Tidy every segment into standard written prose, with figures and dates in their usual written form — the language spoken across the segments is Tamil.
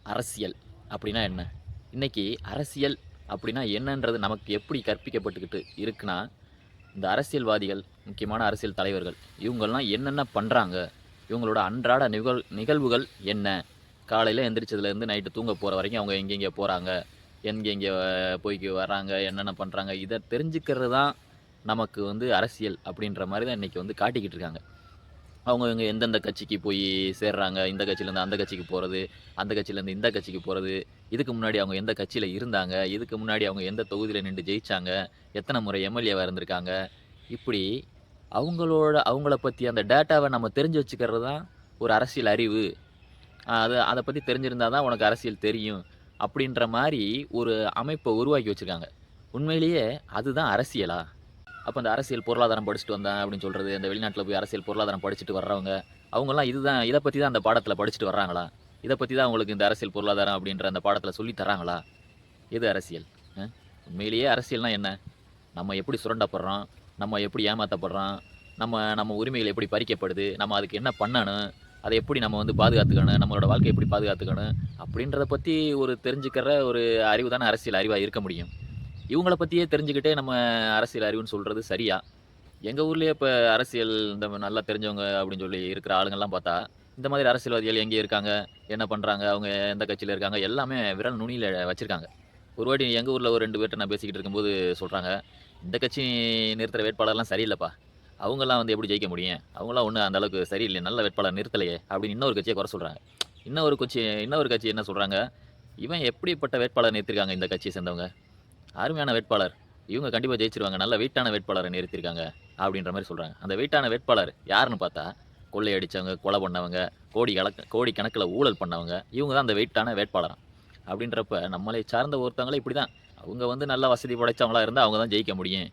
அரசியல் அப்படின்னா என்ன? இன்னைக்கு அரசியல் அப்படின்னா என்னன்றது நமக்கு எப்படி கற்பிக்கப்பட்டுக்கிட்டு இருக்குன்னா, இந்த அரசியல்வாதிகள், முக்கியமான அரசியல் தலைவர்கள், இவங்கலாம் என்னென்ன பண்றாங்க? இவங்களோட அன்றாட நிகழ்வுகள் என்ன? காலையில எந்திரிச்சதுலேருந்து நைட்டு தூங்க போற வரைக்கும் அவங்க எங்கெங்கே போறாங்க? எங்கெங்கே போய்க்கு வர்றாங்க? என்னென்ன பண்றாங்க? இத தெரிஞ்சுக்கிறது தான் நமக்கு வந்து அரசியல் அப்படின்ற மாரி தான் இன்னைக்கு வந்து காட்டிக்கிட்டு இருக்காங்க. அவங்கவங்க எந்தெந்த கட்சிக்கு போய் சேர்றாங்க, இந்த கட்சியிலேருந்து அந்த கட்சிக்கு போறது, அந்த கட்சியிலேருந்து இந்த கட்சிக்கு போறது, இதுக்கு முன்னாடி அவங்க எந்த கட்சியில இருந்தாங்க, இதுக்கு முன்னாடி அவங்க எந்த தொகுதியில நின்று ஜெயிச்சாங்க, எத்தன முறை எம்எல்ஏவா இருந்திருக்காங்க. இப்படி அவங்கள பத்தி அந்த டேட்டாவ நம்ம தெரிஞ்சு வச்சுக்கிறது தான் ஒரு அரசியல் அறிவு. அத பத்தி தெரிஞ்சிருந்தா தான் உனக்கு அரசியல் தெரியும். அப்படின்ற மாரி ஒரு அமைப்ப உருவாக்கி வச்சிருக்காங்க. உண்மையிலேயே அதுதான் அரசியலா? அப்ப அந்த அரசியல் பொருளாதாரம் படிச்சுட்டு வந்தேன் அப்படின்னு சொல்றது, இந்த வெளிநாட்டுல போய் அரசியல் பொருளாதாரம் படிச்சுட்டு வர்றவங்க, அவங்கலாம் இத பத்தி தான் அந்த பாடத்துல படிச்சுட்டு வர்றாங்களா? இத பத்தி தான் அவங்களுக்கு இந்த அரசியல் பொருளாதாரம் அப்படின்ற அந்த பாடத்துல சொல்லி தர்றாங்களா? எது அரசியல்? அ உண்மையிலேயே அரசியல்னா என்ன? நம்ம எப்படி சுரண்டப்படுறோம்? நம்ம எப்படி ஏமாத்தப்படுறோம்? நம்ம நம்ம உரிமைகள் எப்படி பறிக்கப்படுது? நம்ம அதுக்கு என்ன பண்ணணும்? அத எப்படி நம்ம வந்து பாதுகாத்துக்கணும்? நம்மளோட வாழ்க்கைய எப்படி பாதுகாத்துக்கணும்? அப்படின்றத பத்தி ஒரு தெரிஞ்சுக்கிற ஒரு அறிவு தானே அரசியல் அறிவா இருக்க முடியும். இவங்கள பத்தியே தெரிஞ்சுக்கிட்டே நம்ம அரசியல் அறிவுன்னு சொல்றது சரியா? எங்க ஊர்லயே இப்ப அரசியல் இந்த நல்லா தெரிஞ்சவங்க அப்படின்னு சொல்லி இருக்கிற ஆளுங்கலாம் பார்த்தா, இந்த மாதிரி அரசியல்வாதிகள் எங்கே இருக்காங்க? என்ன பண்றாங்க? அவங்க எந்த கட்சியில இருக்காங்க? எல்லாமே விரல் நுனியில வச்சிருக்காங்க. ஒரு வாட்டி எங்க ஊர்ல ஒரு 2 பேர்ட்ட நான் பேசிக்கிட்டு இருக்கும்போது சொல்றாங்க, "இந்த கட்சி நிறுத்துற வேட்பாளர்லாம் சரியில்லப்பா. அவங்கலாம் வந்து எப்படி ஜெயிக்க முடியும்? அவங்கலாம் ஒண்ணும் அந்த அளவுக்கு சரியில்லையே. நல்ல வேட்பாளர் நிறுத்தலையே." அப்படின்னு இன்னொரு கட்சிய குறை சொல்றாங்க. இன்னொரு கட்சி என்ன சொல்றாங்க, "இவன் எப்படிப்பட்ட வேட்பாளர் நிறுத்தியிருக்காங்க இந்த கட்சிய சேர்ந்தவங்க. அருமையான வேட்பாளர். இவங்க கண்டிப்பா ஜெயிச்சுருவாங்க. நல்ல வெயிட்டான வேட்பாளர நிறுத்தியிருக்காங்க." அப்படின்ற மாரி சொல்றாங்க. அந்த வெயிட்டான வேட்பாளர் யாருன்னு பார்த்தா, கொள்ளை அடிச்சவங்க, கொலை பண்ணவங்க, கோடி கணக்குல ஊழல் பண்ணவங்க, இவங்க தான் அந்த வெயிட்டான வேட்பாளராம். அப்படின்றப்ப நம்மளை சார்ந்த ஒருத்தவங்கள இப்படிதான். அவங்க வந்து நல்ல வசதி படைச்சவங்களா இருந்தா அவங்க தான் ஜெயிக்க முடியும்.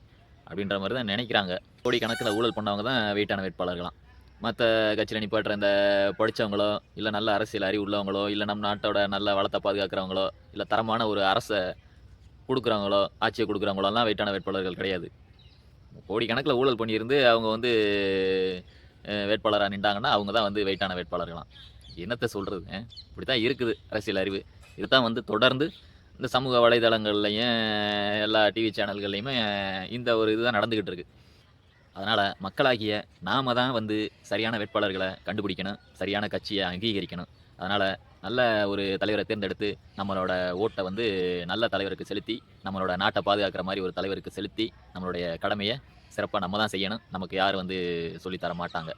அப்படின்ற மாரி தான் நெனைக்கிறாங்க. கோடிக்கணக்குல ஊழல் பண்ணவங்க தான் வெயிட்டான வேட்பாளர்களாம். மத்த கட்சியில நிப்பாட்டுற இந்த படிச்சவங்களோ, இல்ல நல்ல அரசியல் அறிவு உள்ளவங்களோ, இல்ல நம் நாட்டோட நல்ல வளத்த பாதுகாக்கிறவங்களோ, இல்ல தரமான ஒரு அரச குடுக்குறவங்களோ, ஆட்சிய குடுக்குறவங்களோலாம் வெயிட்டான வேட்பாளர்கள் கிடையாது. கோடிக்கணக்குல ஊழல் பண்ணியிருந்து அவங்க வந்து வேட்பாளரா நின்டாங்கன்னா, அவங்க தான் வந்து வெயிட்டான வேட்பாளர்களாம். என்னத்த சொல்றது? இப்படித்தான் இருக்குது அரசியல் அறிவு. இதுதான் வந்து தொடர்ந்து இந்த சமூக வலைதளங்கள்லயும், எல்லா டிவி சேனல்கள்லயுமே இந்த ஒரு இதுதான் நடந்துகிட்டு இருக்கு. அதனால மக்களாகிய நாம தான் வந்து சரியான வேட்பாளர்கள கண்டுபிடிக்கணும். சரியான கட்சிய அங்கீகரிக்கணும். அதனால நல்ல ஒரு தலைவர தேர்ந்தெடுத்து, நம்மளோட ஓட்ட வந்து நல்ல தலைவருக்கு செலுத்தி, நம்மளோட நாட்ட பாதுகாக்கிற மாரி ஒரு தலைவருக்கு செலுத்தி, நம்மளுடைய கடமைய சிறப்பா நம்ம தான் செய்யணும். நமக்கு யாரும் வந்து சொல்லி தர மாட்டாங்க.